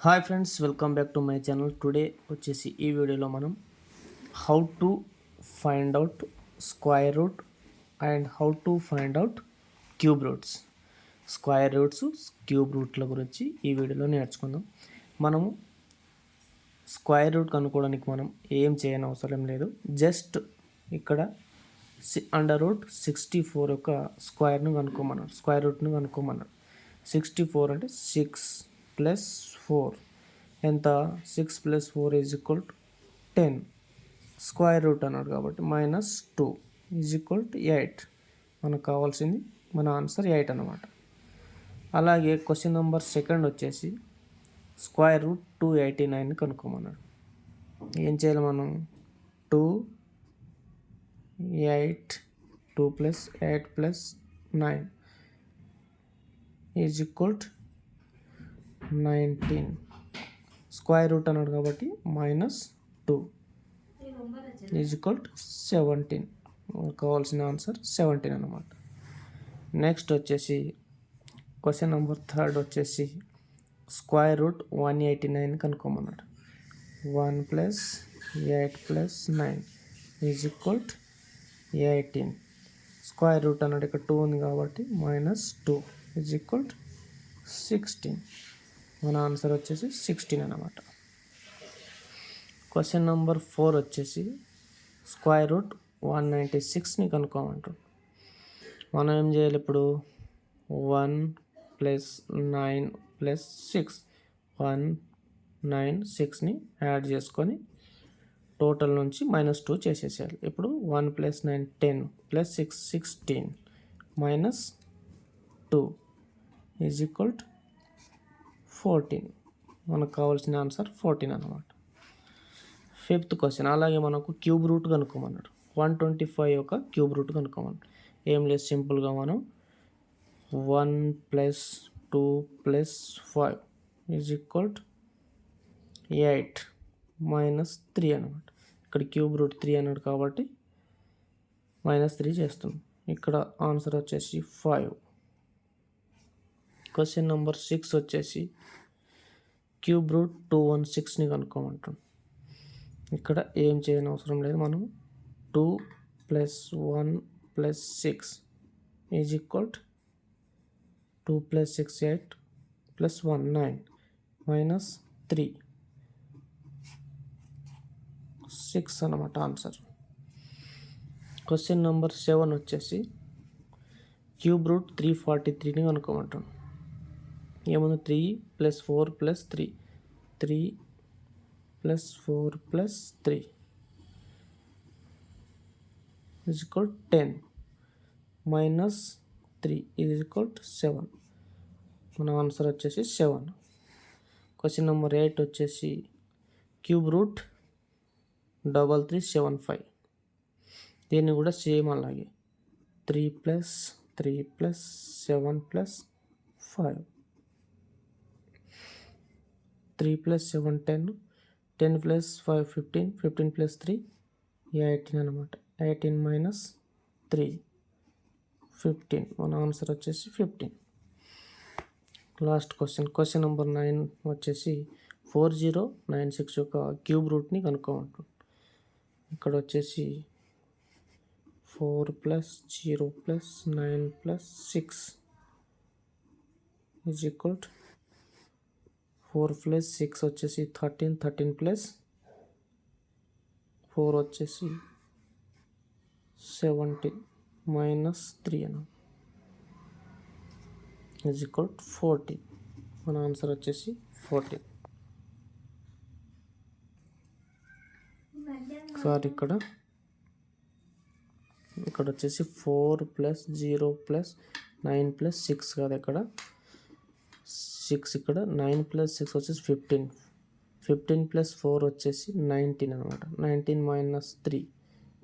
Hi friends, welcome back to my channel. Today వచ్చేసి ఈ వీడియోలో మనం how to find out square root and how to find out cube roots, square roots, cube రూట్ల గురించి ఈ వీడియోలో నేర్చుకుందాం. మనము స్క్వేర్ రూట్ కనుక్కోవడానికి మనం ఏం చేయని అవసరం లేదు. జస్ట్ ఇక్కడ √64 యొక్క స్క్వేర్ను కనుక్కోమన్నారు, స్క్వేర్ రూట్ను కనుక్కోమన్నారు. 64 అంటే 6 + 4 ఎంత? 6 + 4 = 10. స్క్వేర్ రూట్ అన్నాడు కాబట్టి -2 = 8. మనకు కావాల్సింది మన ఆన్సర్ 8 అన్నమాట. అలాగే క్వశ్చన్ నెంబర్ 2 వచ్చేసి √289 కనుక్కోమన్నాడు. ఏం చేయాలి మనం? 2 + 8 + 9 = 19. స్క్వేర్ రూట్ అన్నాడు కాబట్టి -2 = 17. కావాల్సిన ఆన్సర్ 17 అన్నమాట. నెక్స్ట్ వచ్చేసి క్వశ్చన్ నెంబర్ 3 వచ్చేసి √189 కనుక్కోమన్నాడు. 1 + 8 + 9 = 18. స్క్వేర్ రూట్ అన్నాడు, ఇక్కడ 2 ఉంది కాబట్టి -2 = 16. మన ఆన్సర్ వచ్చేసి 16 అన్నమాట. క్వశ్చన్ నెంబర్ 4 వచ్చేసి √196ని కనుక్కోమంటారు. మనం ఏం చేయాలి ఇప్పుడు? 1 + 9 + 6 196ని యాడ్ చేసుకొని టోటల్ నుంచి -2 చేసేసేయాలి. ఇప్పుడు 1 + 9 10 + 6 16 -2 = 14. మనకు కావాల్సిన ఆన్సర్ 14 అన్నమాట. 5th క్వశ్చన్ అలాగే మనకు క్యూబ్ రూట్ కనుక్కోమన్నాడు. 125 యొక్క క్యూబ్ రూట్ కనుక్కోమన్నాడు. ఏం లేదు, సింపుల్గా మనం 1 + 2 + 5 = 8 -3 అన్నమాట. ఇక్కడ క్యూబ్ రూట్ 3 అన్నాడు కాబట్టి -3 చేస్తున్నాం. ఇక్కడ ఆన్సర్ వచ్చేసి 5. క్వశ్చన్ నెంబర్ 6 వచ్చేసి √216ని కనుక్కోమంటాం. ఇక్కడ ఏం చేయని అవసరం లేదు. మనం 2 + 1 + 6 = 2 + 6 8 + 1 9 -3 6 అన్నమాట ఆన్సర్. క్వశ్చన్ నెంబర్ 7 వచ్చేసి √343ని కనుక్కోమంటాం. ఏముంది? 3 + 4 + 3 3 + 4 + 3 = 10 -3 = 7. మన ఆన్సర్ వచ్చేసి 7. క్వశ్చన్ నెంబర్ 8 వచ్చేసి √375. దీన్ని కూడా సేమ్ అలాగే 3 + 3 + 7 + 5 3 + 7 10 10 + 5 15 15 + 3 18 అన్నమాట. 18 - 3 15. మన ఆన్సర్ వచ్చేసి 15. లాస్ట్ క్వశ్చన్ నెంబర్ 9 వచ్చేసి 4096 యొక్క క్యూబ్ రూట్ని కనుక్కోమంటాం. ఇక్కడ వచ్చేసి 4 + 0 + 9 + 6 = 4 + 6 వచ్చేసి 13 13 + 4 వచ్చేసి 17 -3 = 14. మన ఆన్సర్ వచ్చేసి 14. సారీ, ఇక్కడ వచ్చేసి 4 + 0 + 9 + 6 కదా, ఇక్కడ 6, ఇక్కడ 9 + 6 వచ్చేసి 15 15 + 4 వచ్చేసి 19 అనమాట. 19 - 3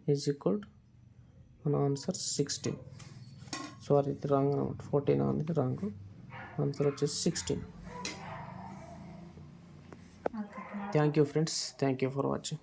= మన ఆన్సర్ 16. సారీ, ఇది రాంగ్ అనమాట. 14 అనేది రాంగ్. ఆన్సర్ వచ్చేసి 16. Thank you friends, thank you for watching.